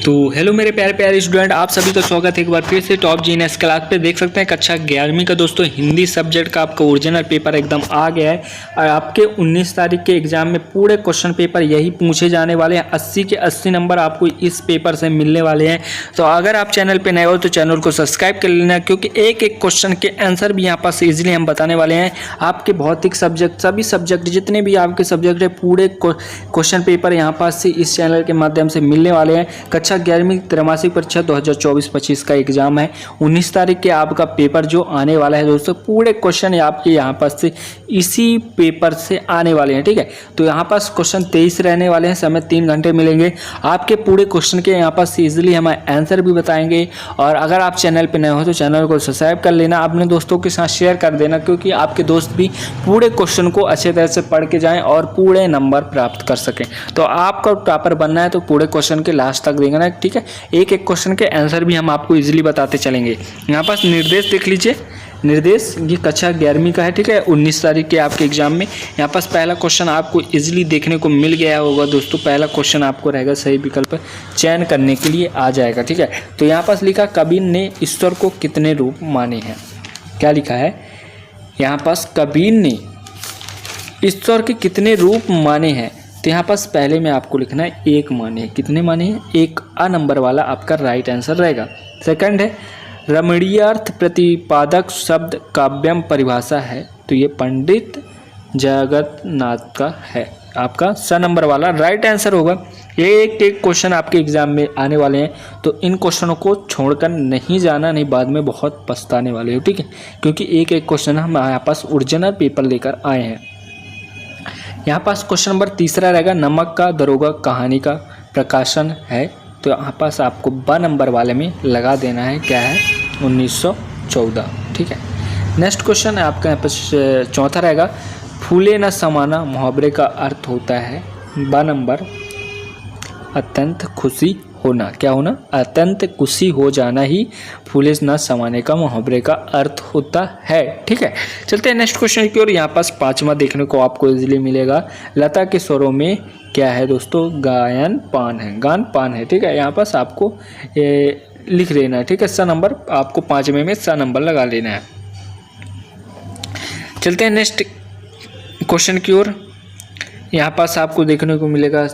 तो हेलो मेरे प्यारे प्यारे स्टूडेंट, आप सभी का स्वागत है एक बार फिर से टॉप जीएनएस क्लास पे। देख सकते हैं कक्षा 11वीं का दोस्तों हिंदी सब्जेक्ट का आपका ओरिजिनल पेपर एकदम आ गया है और आपके 19 तारीख के एग्जाम में पूरे क्वेश्चन पेपर यही पूछे जाने वाले हैं। 80 के 80 नंबर आपको इस पेपर से मिलने वाले हैं। तो अगर आप चैनल पर नए हो तो चैनल को सब्सक्राइब कर लेना, क्योंकि एक एक क्वेश्चन के आंसर भी यहाँ पास ईजिली हम बताने वाले हैं। आपके भौतिक सब्जेक्ट, सभी सब्जेक्ट जितने भी आपके सब्जेक्ट है, पूरे क्वेश्चन पेपर यहाँ पास से इस चैनल के माध्यम से मिलने वाले हैं। कक्षा 11वीं त्रैमासिक परीक्षा 2024-25 का एग्जाम है। 19 तारीख के आपका पेपर जो आने वाला है दोस्तों, पूरे क्वेश्चन आपके यहाँ पास से इसी पेपर से आने वाले हैं। ठीक है, तो यहाँ पास क्वेश्चन 23 रहने वाले हैं, समय 3 घंटे मिलेंगे। आपके पूरे क्वेश्चन के यहाँ पास इजीली हम आंसर भी बताएंगे। और अगर आप चैनल पर नए हो तो चैनल को सब्सक्राइब कर लेना, अपने दोस्तों के साथ शेयर कर देना, क्योंकि आपके दोस्त भी पूरे क्वेश्चन को अच्छे तरह से पढ़ के जाएं और पूरे नंबर प्राप्त कर सकें। तो आपका टॉपर बनना है तो पूरे क्वेश्चन के लास्ट तक देंगे ना। ठीक है, एक एक क्वेश्चन के आंसर भी हम आपको इजीली बताते चलेंगे। यहाँ पास निर्देश देख लीजिए, निर्देश ये कक्षा 11वीं का है। ठीक है, 19 तारीख के आपके एग्जाम में यहाँ पास पहला क्वेश्चन आपको इजीली देखने को मिल गया होगा दोस्तों। पहला क्वेश्चन आपको रहेगा सही विकल्प चयन करने के लिए आ जाएगा। ठीक है, तो यहाँ पास लिखा कबीर ने ईश्वर को कितने रूप माने हैं। क्या लिखा है यहाँ पास, कबीर ने ईश्वर के कितने रूप माने हैं। तो यहाँ पास पहले में आपको लिखना है एक माने हैं। कितने माने हैं, एक आ नंबर वाला आपका राइट आंसर रहेगा। सेकंड है रमणीयार्थ प्रतिपादक शब्द काव्यम परिभाषा है, तो ये पंडित जगन्नाथ का है, आपका स नंबर वाला राइट आंसर होगा। ये एक एक क्वेश्चन आपके एग्जाम में आने वाले हैं, तो इन क्वेश्चनों को छोड़कर नहीं जाना, नहीं बाद में बहुत पछताने वाले हो। ठीक है, क्योंकि एक एक क्वेश्चन हम यहाँ पास ओरिजिनल पेपर लेकर आए हैं। यहाँ पास क्वेश्चन नंबर तीसरा रहेगा नमक का दरोगा कहानी का प्रकाशन है, तो यहाँ पास आपको ब नंबर वाले में लगा देना है। क्या है, 1914। ठीक है, नेक्स्ट क्वेश्चन आपका यहाँ पास चौथा रहेगा फूले न समाना मुहावरे का अर्थ होता है। ब नंबर अत्यंत खुशी होना। क्या होना, अत्यंत खुशी हो जाना ही फूले न समाने का मुहावरे का अर्थ होता है। ठीक है, चलते हैं नेक्स्ट क्वेश्चन की ओर। यहाँ पास पांचवा देखने को आपको इजीली मिलेगा। लता के स्वरों में क्या है दोस्तों, गायन पान है, गान पान है। ठीक है, यहाँ पास आपको लिख लेना है। ठीक है, स नंबर आपको 5वें में स नंबर लगा लेना है। चलते हैं नेक्स्ट क्वेश्चन की ओर। यहाँ पास आपको देखने को मिलेगा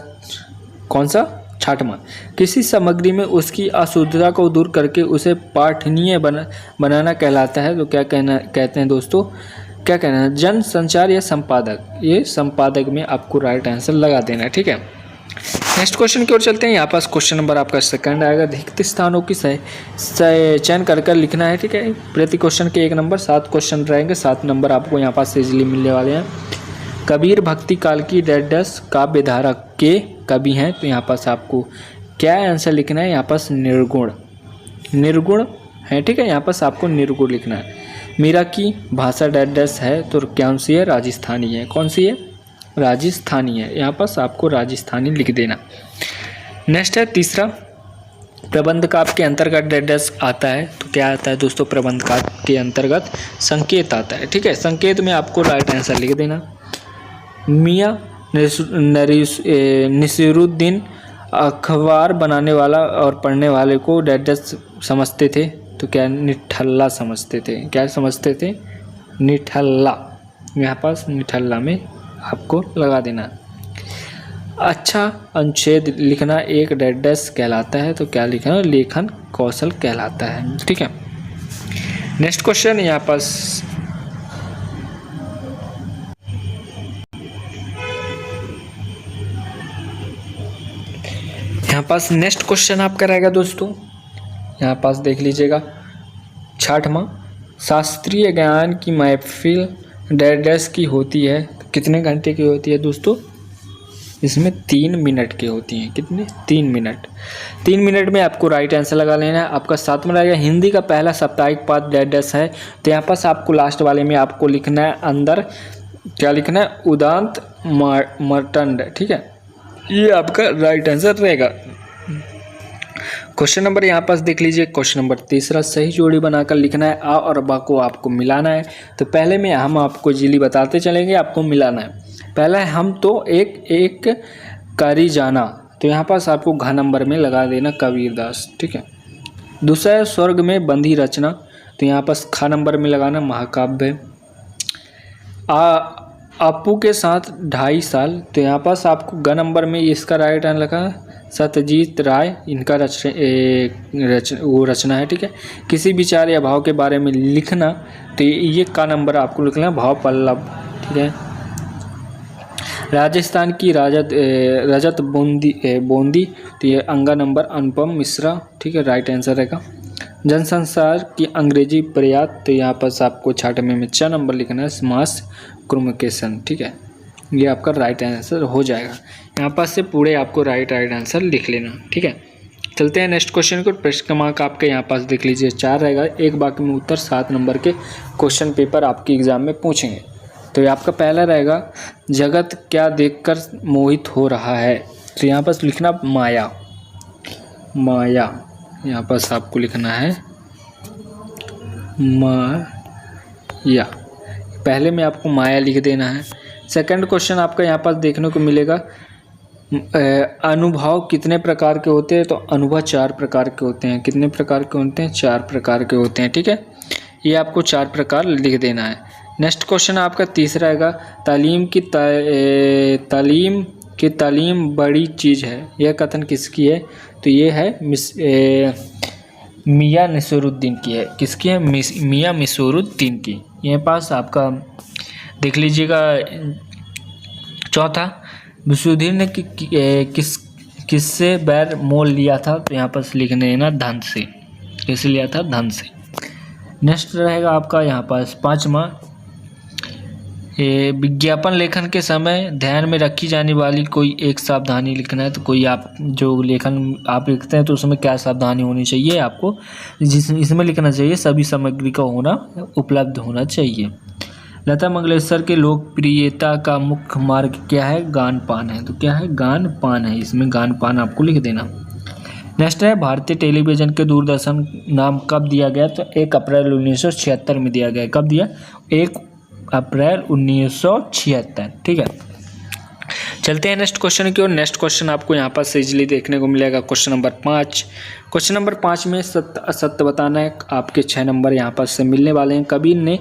कौन सा, छठवां, किसी सामग्री में उसकी अशुद्धता को दूर करके उसे पठनीय बनाना कहलाता है। तो क्या कहते हैं दोस्तों, क्या कहना है, जन संचार या संपादक। ये संपादक में आपको राइट आंसर लगा देना है। ठीक है, नेक्स्ट क्वेश्चन की ओर चलते हैं। यहाँ पास क्वेश्चन नंबर आपका सेकंड आएगा, रिक्त स्थानों की चयन कर लिखना है। ठीक है, प्रति क्वेश्चन के 1 नंबर, 7 क्वेश्चन रहेंगे, 7 नंबर आपको यहाँ पास इजीली मिलने वाले हैं। कबीर भक्ति काल की डैडस काव्य धारा के कवि हैं, तो यहाँ पास आपको क्या आंसर लिखना है, यहाँ पास निर्गुण, निर्गुण है। ठीक है, यहाँ पास आपको निर्गुण लिखना है। मीरा की भाषा डैडस है, तो कौन सी है, राजस्थानी है। कौन सी है, राजस्थानी है। यहाँ पास आपको राजस्थानी लिख देना। नेक्स्ट है तीसरा, प्रबंध काव्य के अंतर्गत डैडस आता है, तो क्या आता है दोस्तों, प्रबंध काव्य के अंतर्गत संकेत आता है। ठीक है, संकेत में आपको राइट आंसर लिख देना। मियाँ नसीरुद्दीन अखबार बनाने वाला और पढ़ने वाले को डैडस समझते थे, तो क्या निठल्ला समझते थे। क्या समझते थे, निठल्ला। यहाँ पास निठल्ला में आपको लगा देना। अच्छा अनुच्छेद लिखना एक डैडस कहलाता है, तो क्या लिखना, लेखन कौशल कहलाता है। ठीक है, नेक्स्ट क्वेश्चन यहाँ पास नेक्स्ट क्वेश्चन आपका रहेगा दोस्तों। यहाँ पास देख लीजिएगा, छठवां, शास्त्रीय ज्ञान की महफिल डैडस की होती है, कितने घंटे की होती है दोस्तों, इसमें 3 मिनट की होती हैं। कितने, 3 मिनट। 3 मिनट में आपको राइट आंसर लगा लेना है। आपका 7वां रहेगा हिंदी का पहला साप्ताहिक पाठ डैडस है, तो यहाँ पास आपको लास्ट वाले में आपको लिखना है अंदर, क्या लिखना है, उदांत मर्तंड। ठीक है, ये आपका राइट आंसर रहेगा। क्वेश्चन नंबर यहाँ पास देख लीजिए, क्वेश्चन नंबर तीसरा, सही जोड़ी बनाकर लिखना है। आ और बा को आपको मिलाना है। तो पहले में हम आपको जिली बताते चलेंगे, आपको मिलाना है। पहला है हम तो एक एक करी जाना, तो यहाँ पास आपको घ नंबर में लगा देना कबीरदास, ठीक है। दूसरा है स्वर्ग में बंधी रचना, तो यहाँ पास ख नंबर में लगाना महाकाव्य। अपू के साथ 2.5 साल, तो यहाँ पास आपको ग नंबर में इसका राइट आंसर लगा सत्यजीत राय, इनका वो रचना है, ठीक है। किसी विचार या भाव के बारे में लिखना, तो ये का नंबर आपको लिखना है भाव पल्लव, ठीक है। राजस्थान की रजत बूंदी, तो ये अंगा नंबर अनुपम मिश्रा, ठीक है, राइट आंसर रहेगा। जनसंसार की अंग्रेजी प्रयात, तो यहाँ पर आपको 6वें में 4 नंबर लिखना है मास कम्युनिकेशन, ठीक है। ये आपका राइट आंसर हो जाएगा। यहाँ पर से पूरे आपको राइट आंसर लिख लेना, ठीक है। चलते हैं नेक्स्ट क्वेश्चन को। प्रश्न क्रमांक आपके यहाँ पास देख लीजिए 4 रहेगा, एक बाकी में उत्तर 7 नंबर के क्वेश्चन पेपर आपके एग्जाम में पूछेंगे। तो ये आपका पहला रहेगा, जगत क्या देखकर मोहित हो रहा है, तो यहाँ पर लिखना माया, माया यहाँ पर आपको लिखना है माया, पहले में आपको माया लिख देना है। सेकंड क्वेश्चन आपका यहाँ पास देखने को मिलेगा, अनुभव कितने प्रकार के होते हैं, तो अनुभव 4 प्रकार के होते हैं। कितने प्रकार के होते हैं? 4 प्रकार के होते हैं, ठीक है। ये आपको 4 प्रकार लिख देना है। नेक्स्ट क्वेश्चन आपका तीसरा रहेगा, तालीम बड़ी चीज़ है, यह कथन किसकी है, तो ये है मियां नसीरुद्दीन की है। किसकी है? मियां नसीरुद्दीन की। ये पास आपका देख लीजिएगा। चौथा, विशुद्धीर ने किससे बैर मोल लिया था, तो यहाँ पर लिखने है ना धन से। किससे लिया था? धन से। नेक्स्ट रहेगा आपका यहाँ पास 5वां, विज्ञापन लेखन के समय ध्यान में रखी जाने वाली कोई एक सावधानी लिखना है। तो कोई आप जो लेखन आप लिखते हैं तो उसमें क्या सावधानी होनी चाहिए आपको, इसमें लिखना चाहिए सभी सामग्री का होना उपलब्ध होना चाहिए। लता मंगेशकर के लोकप्रियता का मुख्य मार्ग क्या है? गान पान है। तो क्या है? गान पान है, इसमें गान पान आपको लिख देना। नेक्स्ट है, भारतीय टेलीविज़न के दूरदर्शन नाम कब दिया गया, तो 1 अप्रैल 1976 में दिया गया। कब दिया? 1 अप्रैल 1976, ठीक है। चलते हैं नेक्स्ट क्वेश्चन की ओर। नेक्स्ट क्वेश्चन आपको यहाँ पर इजली देखने को मिलेगा, क्वेश्चन नंबर 5। क्वेश्चन नंबर 5 में सत्य असत्य बताना है। आपके 6 नंबर यहाँ पर से मिलने वाले हैं। कबीर ने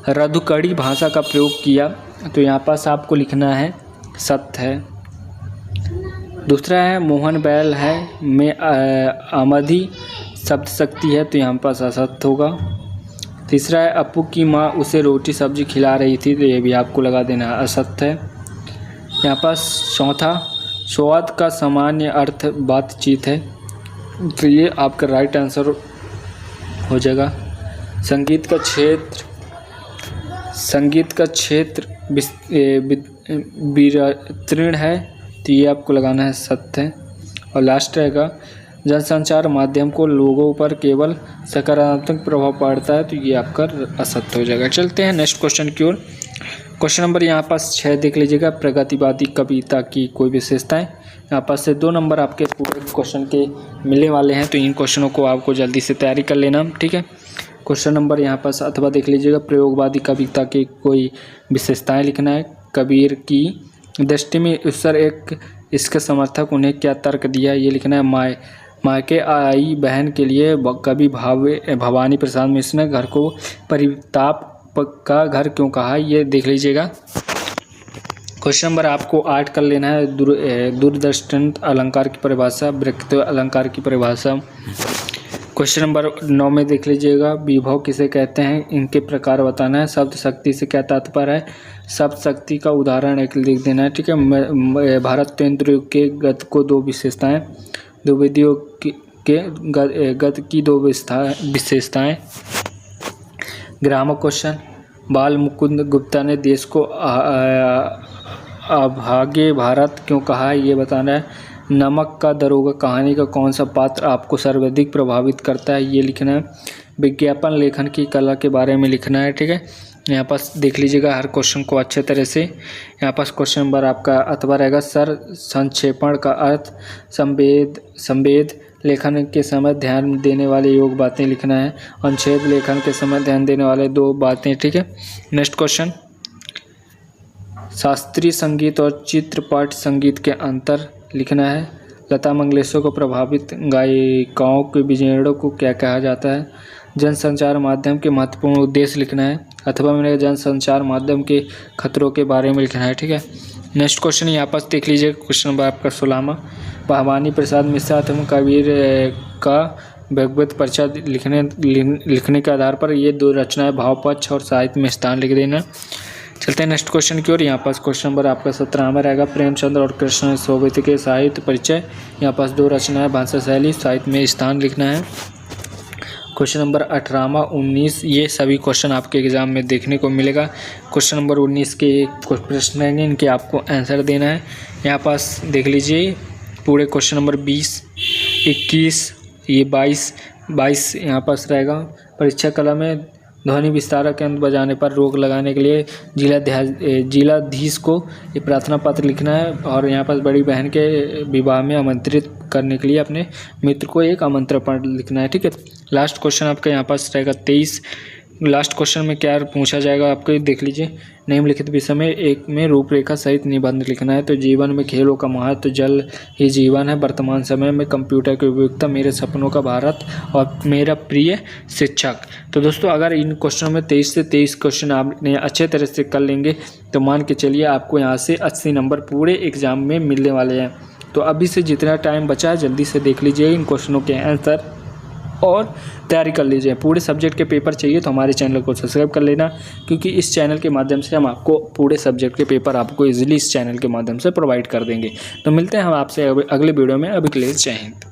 रधुकड़ी भाषा का प्रयोग किया, तो यहाँ पास आपको लिखना है सत्य है। दूसरा है, मोहन बैल है में आमदी शब्द शक्ति है, तो यहाँ पास असत्य होगा। तीसरा है, अपू की माँ उसे रोटी सब्जी खिला रही थी, तो ये भी आपको लगा देना है असत्य है। यहाँ पास चौथा, स्वाद का सामान्य अर्थ बातचीत है, तो ये आपका राइट आंसर हो जाएगा। संगीत का क्षेत्र विस्तृण है, तो ये आपको लगाना है सत्य है। और लास्ट रहेगा, जनसंचार माध्यम को लोगों पर केवल सकारात्मक प्रभाव पड़ता है, तो ये आपका असत्य हो जाएगा। चलते हैं नेक्स्ट क्वेश्चन की ओर। क्वेश्चन नंबर यहाँ पास 6 देख लीजिएगा, प्रगतिवादी कविता की कोई विशेषताएं। यहाँ पास से 2 नंबर आपके पूरे क्वेश्चन के मिलने वाले हैं, तो इन क्वेश्चनों को आपको जल्दी से तैयारी कर लेना, ठीक है। क्वेश्चन नंबर यहाँ पास अथवा देख लीजिएगा, प्रयोगवादी कविता की कोई विशेषताएं लिखना है। कबीर की दृष्टि में ईश्वर एक, इसके समर्थक उन्हें क्या तर्क दिया, ये लिखना है। मायके आई बहन के लिए कवि भवानी प्रसाद मिश्र ने घर को परिताप का घर क्यों कहा, ये देख लीजिएगा। क्वेश्चन नंबर आपको 8 कर लेना है। दूरदृष्टांत अलंकार की परिभाषा, वृत्त अलंकार की परिभाषा। क्वेश्चन नंबर 9 में देख लीजिएगा, विभव किसे कहते हैं, इनके प्रकार बताना है। शब्द शक्ति से क्या तात्पर्य है, शब्द शक्ति का उदाहरण एक लिख देना है, ठीक है। भारतेंद्र के गत को 2 विशेषताएं, द्विवेदियों के गत की 2 विशेषताएं। ग्रामर क्वेश्चन, बाल मुकुंद गुप्ता ने देश को अभागे भारत क्यों कहा है, ये बताना है। नमक का दरोगा कहानी का कौन सा पात्र आपको सर्वाधिक प्रभावित करता है, ये लिखना है। विज्ञापन लेखन की कला के बारे में लिखना है, ठीक है। यहाँ पास देख लीजिएगा हर क्वेश्चन को अच्छे तरह से। यहाँ पास क्वेश्चन नंबर आपका अथवा रहेगा, सर संक्षेपण का अर्थ संवेद लेखन के समय ध्यान देने वाले योग बातें लिखना है। अनुच्छेद लेखन के समय ध्यान देने वाले 2 बातें, ठीक है। नेक्स्ट क्वेश्चन, शास्त्रीय संगीत और चित्रपट संगीत के अंतर लिखना है। लता मंगेशकर को प्रभावित गायिकाओं के बिजेड़ों को क्या कहा जाता है? जनसंचार माध्यम के महत्वपूर्ण उद्देश्य लिखना है, अथवा मैंने जनसंचार माध्यम के खतरों के बारे में लिखना है। ठीक है, नेक्स्ट क्वेश्चन यहाँ पर देख लीजिए, क्वेश्चन नंबर आपका 16वां। भवानी प्रसाद मिश्रा अथवा कबीर का भगवत परिचय लिखने के आधार पर ये 2 रचनाएं भाव पक्ष और साहित्य में स्थान लिख देना। चलते हैं नेक्स्ट क्वेश्चन की ओर। यहाँ पास क्वेश्चन नंबर आपका 17वां रहेगा। प्रेमचंद्र और कृष्ण शोभित के साहित्य परिचय, यहाँ पास 2 रचनाएं भाषा शैली साहित्य में स्थान लिखना है। क्वेश्चन नंबर 18वां 19, ये सभी क्वेश्चन आपके एग्जाम में देखने को मिलेगा। क्वेश्चन नंबर 19 के कुछ प्रश्न रहेंगे, इनके आपको आंसर देना है। यहाँ पास देख लीजिए पूरे क्वेश्चन नंबर 20, 21, ये 22 यहाँ पास रहेगा। परीक्षा कला में ध्वनि विस्तारक यंत्र बजाने पर रोक लगाने के लिए जिलाधीश को ये प्रार्थना पत्र लिखना है, और यहाँ पर बड़ी बहन के विवाह में आमंत्रित करने के लिए अपने मित्र को एक आमंत्रण पत्र लिखना है। ठीक है, लास्ट क्वेश्चन आपका यहाँ पास रहेगा 23। लास्ट क्वेश्चन में क्या पूछा जाएगा आपको देख लीजिए। निम्नलिखित विषय में एक में रूपरेखा सहित निबंध लिखना है। तो जीवन में खेलों का महत्व, जल ही जीवन है, वर्तमान समय में कंप्यूटर की उपयोगिता, मेरे सपनों का भारत और मेरा प्रिय शिक्षक। तो दोस्तों अगर इन क्वेश्चनों में 23 से 23 क्वेश्चन आपने अच्छे तरह से कर लेंगे तो मान के चलिए आपको यहाँ से 80 नंबर पूरे एग्जाम में मिलने वाले हैं। तो अभी से जितना टाइम बचा है जल्दी से देख लीजिए इन क्वेश्चनों के आंसर और तैयारी कर लीजिए। पूरे सब्जेक्ट के पेपर चाहिए तो हमारे चैनल को सब्सक्राइब कर लेना, क्योंकि इस चैनल के माध्यम से हम आपको पूरे सब्जेक्ट के पेपर आपको इजीली इस चैनल के माध्यम से प्रोवाइड कर देंगे। तो मिलते हैं हम आपसे अगले वीडियो में। अभी के लिए जय हिंद।